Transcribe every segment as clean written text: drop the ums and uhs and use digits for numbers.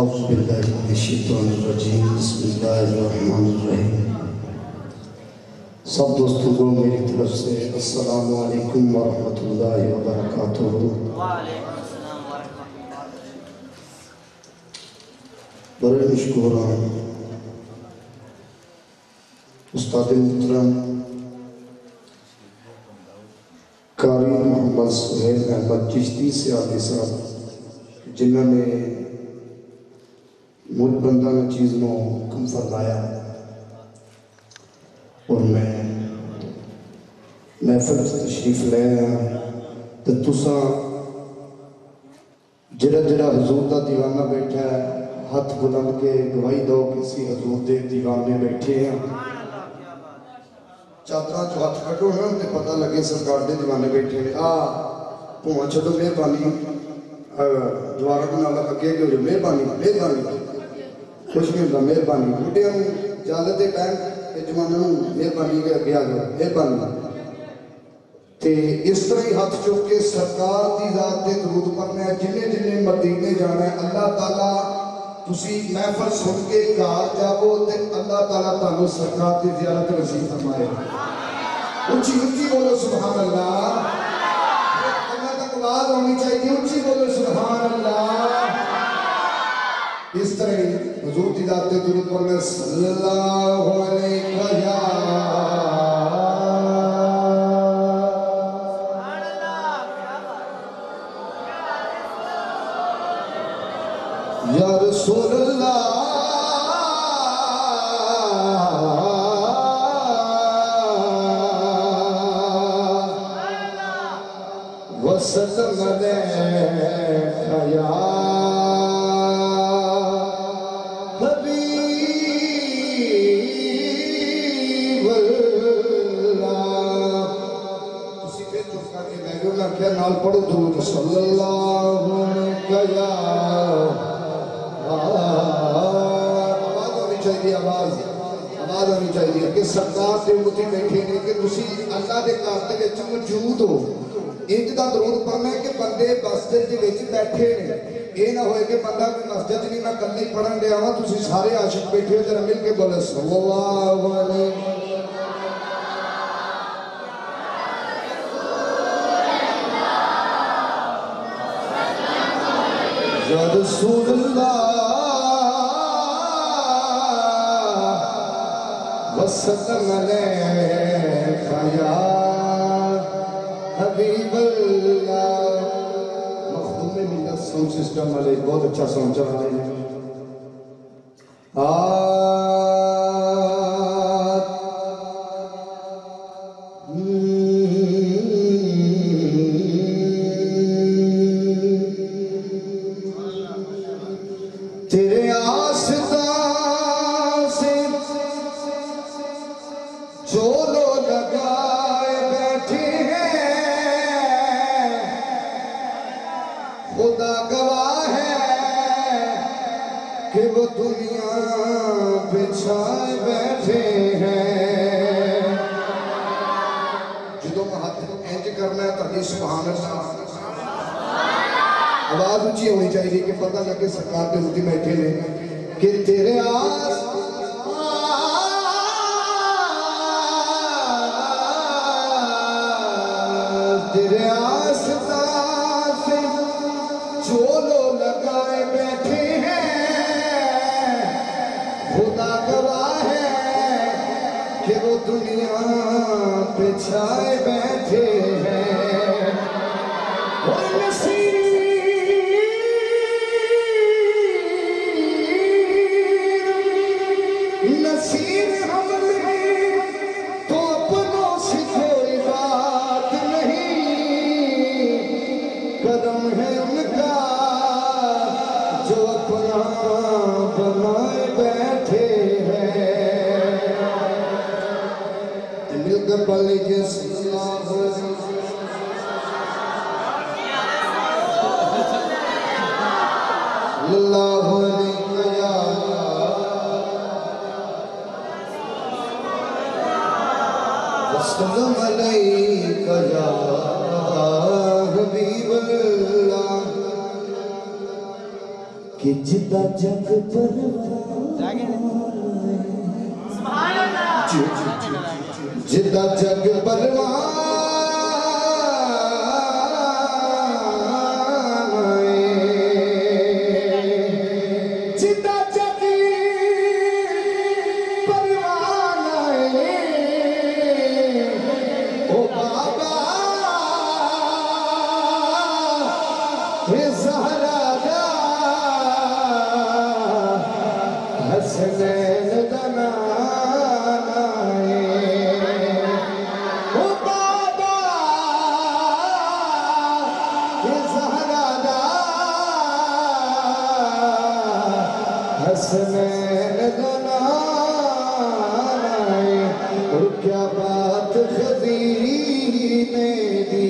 اعوذ باللہ من الشیطان الرجیم بسم اللہ الرحمن الرحیم۔ سب دوستوں کو میری طرف سے السلام علیکم ورحمۃ اللہ وبرکاتہ۔ وعلیکم السلام ورحمۃ اللہ۔ بڑے مشکوران استاد محترم قاری محمد سہیل احمد چشتی سیادی صاحب جنہوں نے مجھ بندہ نے چیز نو کم فرمایا اور میں محفل تشریف لے آیا تو تساں جڑا جڑا حضور دا دیوانہ بیٹھا ہے ہاتھ بلند کے گواہی دو کسی حضور دے دیوانے بیٹھے ہیں۔ چادرہ جو ہاتھ کٹو نا تے پتہ لگے سرکار دے دیوانے بیٹھے ہیں۔ پوہاں چھڑو مہربانی دوارہ کو نالا اگے گئے جو مہربانی خوش میں ہوگا مہربانی بوٹے ہوں جالت ٹائم جمانہ ہوں مہربانی کے اگے آگے مہربانی تے اس طرح ہی ہاتھ چوک کے سرکار دی ذات دے درود پڑھنا ہے۔ جنہیں جنہیں مدینے جانا ہے اللہ تعالیٰ تسی محفل سن کے گھر جاؤ تے اللہ تعالیٰ تعالیٰ سرکار دی زیارت نصیب فرمائے۔ اونچی اونچی بولو سبحان اللہ۔ اللہ تک آواز ہونی چاہیے اونچی بولو سبحان اللہ۔ اس طرح حضور دی ذات دے درود پڑھنا صلی اللہ علیہ یا رسول اللہ وسلم علیہ یا حبیب اللہ۔ اسی پہ چپ کر کے میں گا کیا نال پڑھو درود صلی اللہ علیہ یا آواز ہونی چاہیے آواز ہونی چاہیے کہ سرکار دے امتی بیٹھے نے کہ تسی اللہ دے گھر دے وچ موجود ہو۔ انج دا درود پڑھنا ہے کہ بندے مسجد دے وچ بیٹھے نے، یہ نہ ہوئے کہ بندہ مسجد نہیں میں کلے پڑھن دیا ہوں تسی سارے عاشق بیٹھے ہو ذرا مل کے بولے صلی اللہ علیہ یا رسول اللہ وسلم علیہ یا حبیب اللہ۔ مخدوم ملت ساؤنڈ سسٹم والے بہت اچھا ساؤنڈ چلا رہے ہیں۔ تیرے آستان سے جو لوگ لگائے بیٹھے ہیں خدا گواہ ہے کہ وہ دنیا بچھائے بیٹھے ہیں۔ جدوں میں ہاتھ انج کرنا ہے تاکہ سبحان اللہ آواز اونچی ہونی چاہیے کہ پتہ لگے سرکار کے امتی بیٹھے نے کہ تیرے آستان سے جو لوگ لگائے بیٹھے ہیں خدا گواہ ہے کہ وہ دنیا پہ چھائے بیٹھے ہیں۔ اور نصیب ہم نے تو اپنوں سے کوئی بات نہیں، قدم ہے ان کا جو اپنا بنائے بیٹھے ہیں۔ مل کر پڑھ لیجیے صلی اللہ علیہ وسلم علیہ یا حبیب اللہ۔ کہ جدا جگ پروان جدا جگ پروان جدا جگ پروان او بابا زہرا دا حسنین دا نانا او بابا زہرا دا حسنین دا نانا اور کیا بات خزینے دی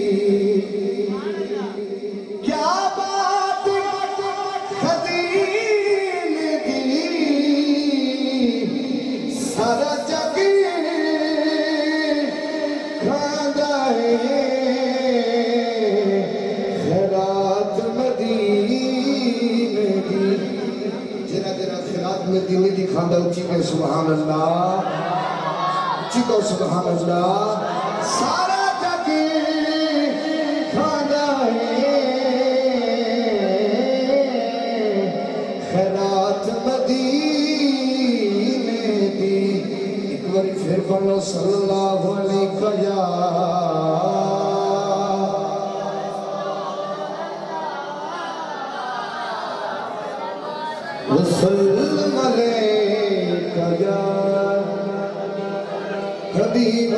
کیا بات خزین دی سارا جگ کھاندا ہے خیرات مدینے دی جنہ جنہ خیرات مدینے دی کھاندا اچھی کہ سبحان اللہ اچھی کہ سبحان اللہ سارا جگ کھاندا ہے خیرات مدینے دی ایک باری پھر پڑھو صلی اللہ علیہ وسلم علیکہ یا حبیب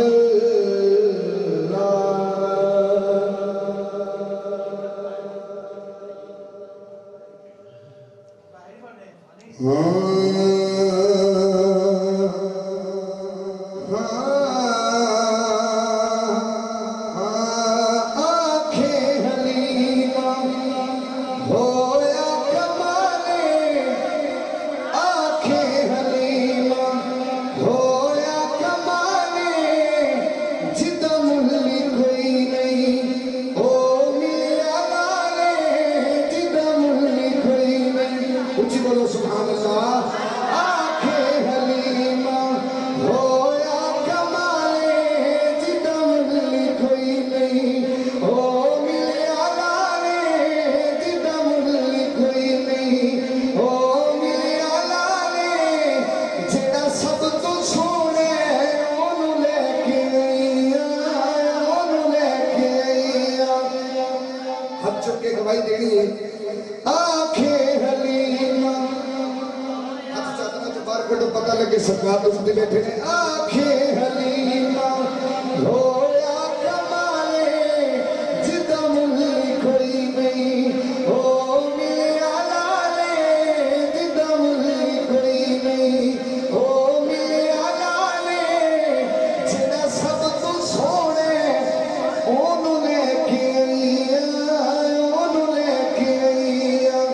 آنکھیں حلیمہ ہویا کمالے آنکھیں حلیمہ ہویا کمالے جدہ ملی کوئی نہیں او ملیا لالے جدہ ملی کوئی نہیں اچھی بولو سبحان اللہ آنکھیں حلیمہ ہویا کمالے جدہ ملی کوئی نہیں او ملیا لالے جدہ ملی کوئی نہیں او ملیا لالے جڑا سب تو سونے اونوں لے کے آئیاں اونوں لے کے آئیاں ہاتھ چک کے گواہی دینی ہے آنکھیں حلیمہ ہاتھ چاہتا میں تو بار کٹو پتہ لگے سرکار تو اٹھتے بیٹھے ہیں آنکھیں حلیمہ ہویا کمالے جدہ ملی کوئی نہیں او ملیا لالے جدہ ملی کوئی نہیں او ملیا لالے جڑا سب تو سونے اونوں لے کے آئیاں اونوں لے کے آئیاں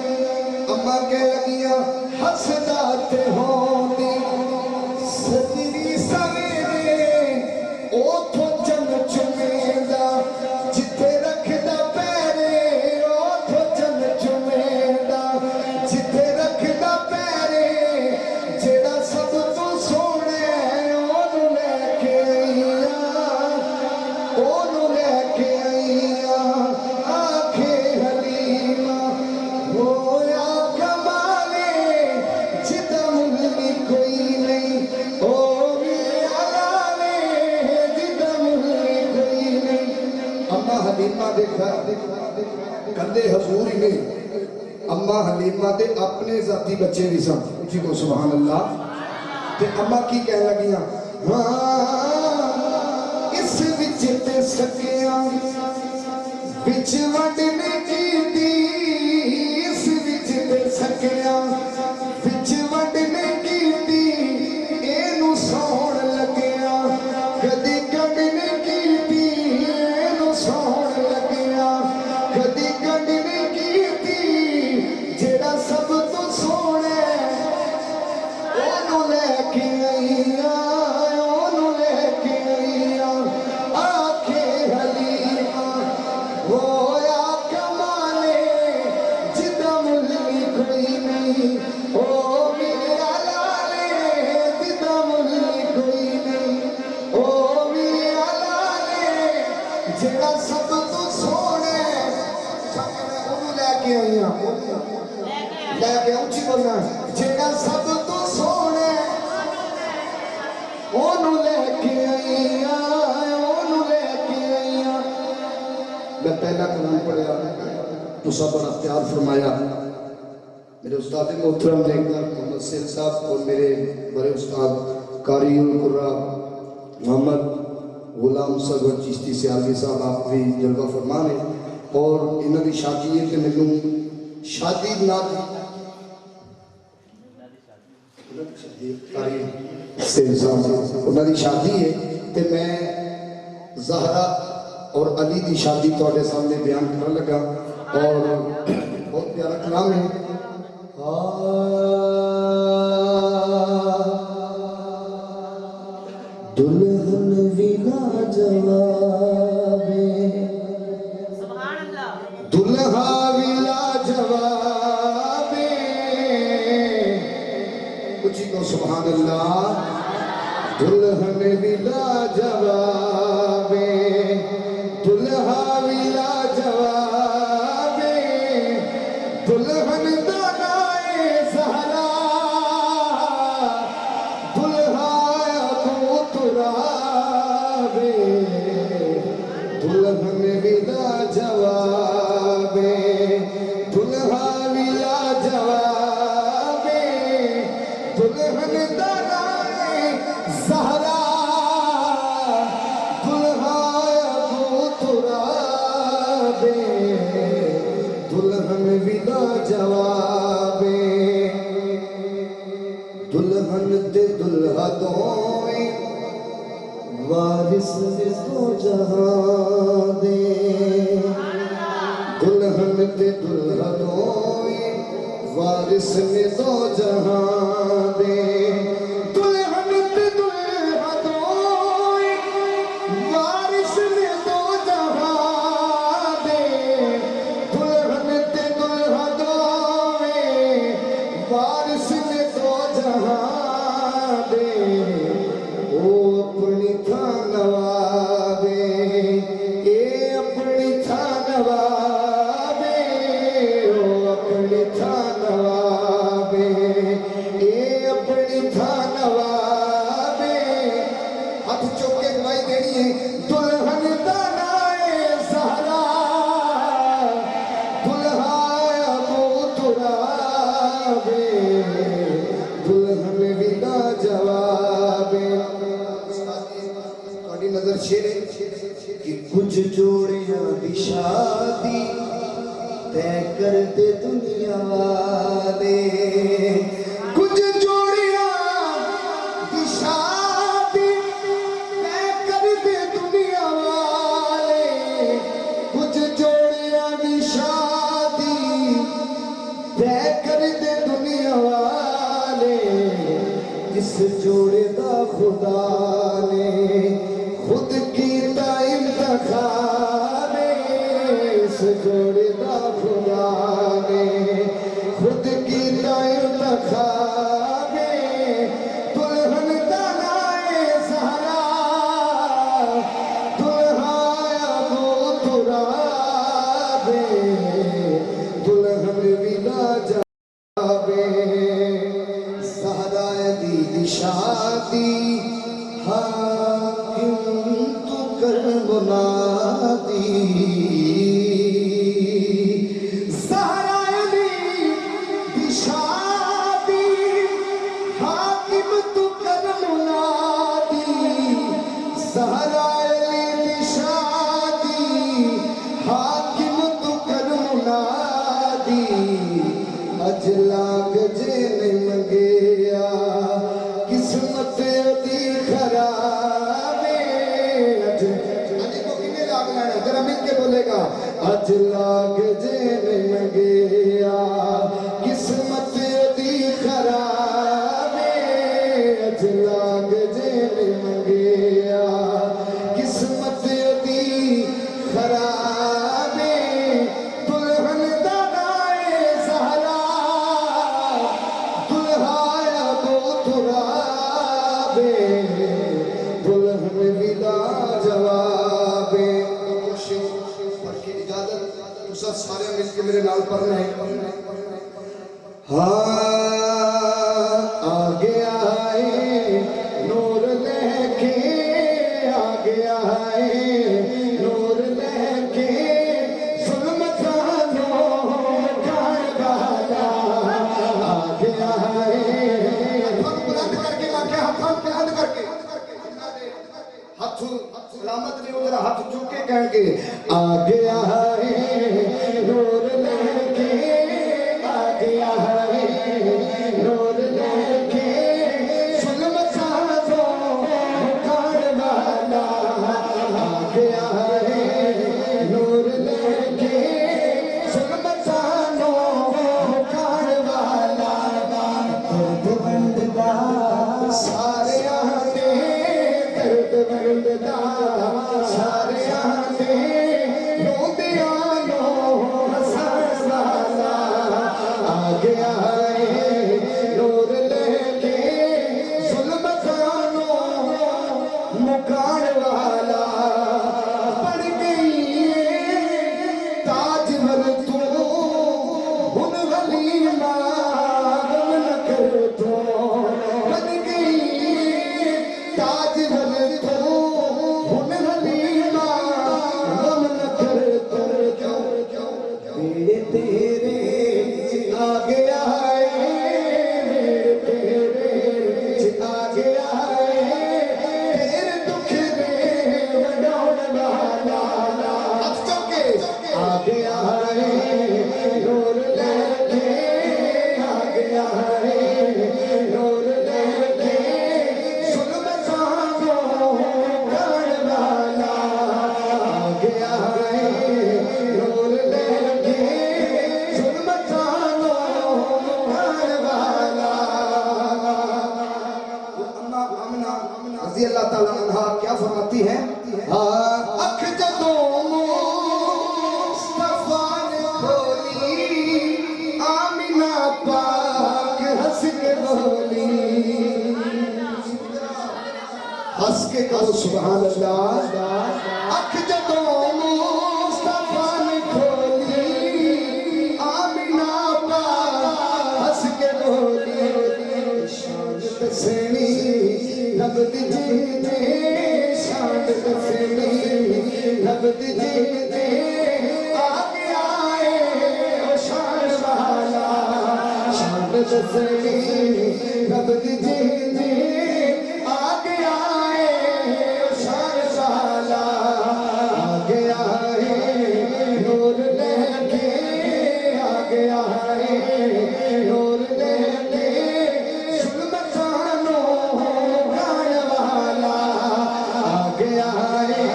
اماں کہہ لگیاں حسدا تے ہوندی سجدی سویرے اوتھوں چن چمیدا جتھے رکھدا پیرے اوتھوں چن چمیدا جتھے رکھدا پیرے جڑا سب تو سونے اونوں لے کے آئیاں اونوں لے کے آئیاں آنکھیں حلیمہ ہویا کمالے جدہ ملی کوئی نہیں او ملیا لالے جدہ ملی کوئی نہیں اماں حلیمہ دے گھر کندے حضور ہی نہیں اماں حلیمہ دے اپنے ذاتی بچے بھی سن اچھی کو سبحان اللہ تے اماں کی کہہ لگیاں اس وچ تے سکیاں وچ وڈنے کیتی اس وچ تے سکیاں وچ وڈنے کیتی اینوں سون لگیا کدی کڈنے کیتی اینوں سون لگیا کدی کڈنے کیتی جڑا سب تو سونے اونوں لے کے آئیاں اونوں لے کے آئیاں آنکھیں حلیمہ ہویا کمالے جیڑا سب تو سونے انہوں لے کے آئی ہوں لے کے اونچی بولنا جیڑا سب تو سونے انہوں لے کے آئی انہوں لے کے آئی میں پہلا کلام پڑھیا تو سب بڑا پیار فرمایا میرے استاد محترم دیکھنا محمد سیل صاحب اور میرے بڑے استاد قاری القرآ محمد غلام سرور چشتی سیالوی صاحب آپ بھی جلوہ فرمان ہیں اور انہوں کی شادی ہے کہ میں شادی نہ قاری سیل صاحب انہوں کی شادی ہے کہ میں زہرہ اور علی دی شادی توڑے سامنے بیان کرنے لگا اور بہت پیارا کلام ہے دلہن ویلا جواب سبحان اللہ دلہا ویلا جواب کچھ کو سبحان اللہ دلہن ویلا جواب دلہا ویلا جواب دلہن دانائے زہرا دلہا ابو تراب دلہن ویلا جواب دلہا ویلا جواب دلہن دانائے زہرا دلہا ابو تراب دلہن ویلا جواب دلہن تے دلہا دوئے وارث نے تو جہاں دے دلہن تے دلہا دوئے وارث نے تو جہاں دے دلہن تے دلہا دوئے وارث نے تو جہاں دے دلہن تے دلہا دوئے وارث نے تو جہاں دے او اپنی تھا نوابے اے اپنی تھا نوابے او اپنی تھا نوابے اے اپنی تھا نوابے ہاتھ چوکے گواہی دینی ہے دلہن دانائے زہرا دلہا ابو تراب دلہن ویلا جواب تھوڑی نظر شیر ہے کہ کچھ جوڑیاں دی شادی طے کر دے دنیا والے کچھ جوڑیاں دی شادی طے کر دے دنیا والے کچھ جوڑیاں دی شادی طے کر دے دنیا والے اس جوڑے دا خدا نے خود کیتا انتخاب اس جوڑے دا خدا نے خود کیتا انتخاب دلہن دانائے زہرا دلہا ابو تراب دلہن ویلا جواب زہرا دی شادی حاکم تو کر منادی زہرا دی شادی حاکم تو کر منادی زہرا دی شادی حاکم تو کر منادی اجلا گجے نہیں منگیا قسمت دی خراب ذرا مل کے بولے گا اج لاگ جے نہیں منگیا قسمت دی خراب اج لاگ جے نہیں منگیا قسمت دی خراب دلہن دانائے زہرا دلہا ابو تراب دلہن ویلا جواب سارے مل کے میرے نال پڑھنا ہے ہاں آ گیا ہے نور لے کے آ گیا ہے نور لے کے ظلمت سلامت نہیں ہو ذرا ہاتھ چوک کے کہیں گے آ گیا ہے نور لے کے آ گیا ہے نور لے کے ظلمت سازوں مکان والا آ گیا ہے نور لے کے ظلمت سازوں مکان والا درد بند دا سارے آتے درد بند دا سارے آتے روندیاں ہسان والا آ گیا ہے نور لے کے ظلمتانوں مکان والا بن گئی تاج ور تو ہن غلیما غم نہ کر تو بن گئی تاج ور تو ہن غلیما غم نہ کر تو میرے تیرے آ گیا ہے میرے تیرے آ گیا ہے تیرے دکھ دے وڈاؤن والا ہاتھ چوکے آ گیا ہے نور لے کے آ گیا ہے نور لے کے ظلمتانوں مکان والا آ گیا ہے نور لے کے ظلمتانوں مکان والا اما آمنہ رضی اللہ تعالیٰ عنہ کیا فرماتی ہیں اکھ جدوں مصطفیٰ نے کھولی آمنہ پاک ہنس کے بولی ہنس کے کہو سبحان اللہ اکھ جدوں مصطفیٰ نے کھولی آمنہ پاک ہنس کے بولی شان دسنی نبض جی دے شان دسنی نبض جی دے آ گیا ہے او شان والا شان دسنی نبض جی دے آ گیا ہے او شان والا آ گیا ہے نور لے کے آ گیا ہے نور لے کے ظلمتانوں مکان والا آ گیا ہے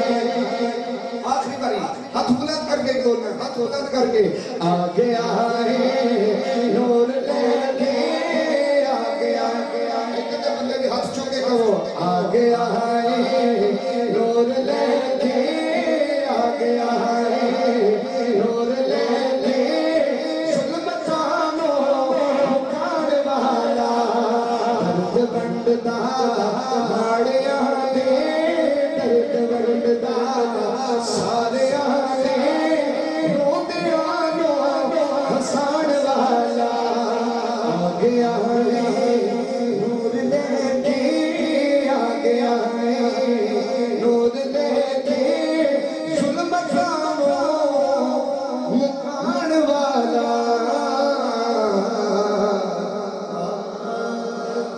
آخری باری ہاتھ بلند کر کے بولنا ہاتھ بلند کر کے آ گیا ہے نور لے کے آ گیا ایک بندے بھی ہاتھ چوکے کہو آ گیا ہے نور لے کے آ گیا ہے نور لے کے ظلمتانوں مکان والا درد بند دا ماڑے آتے درد بند دا سارے آتے روندیاں ہسان والا آ گیا ہے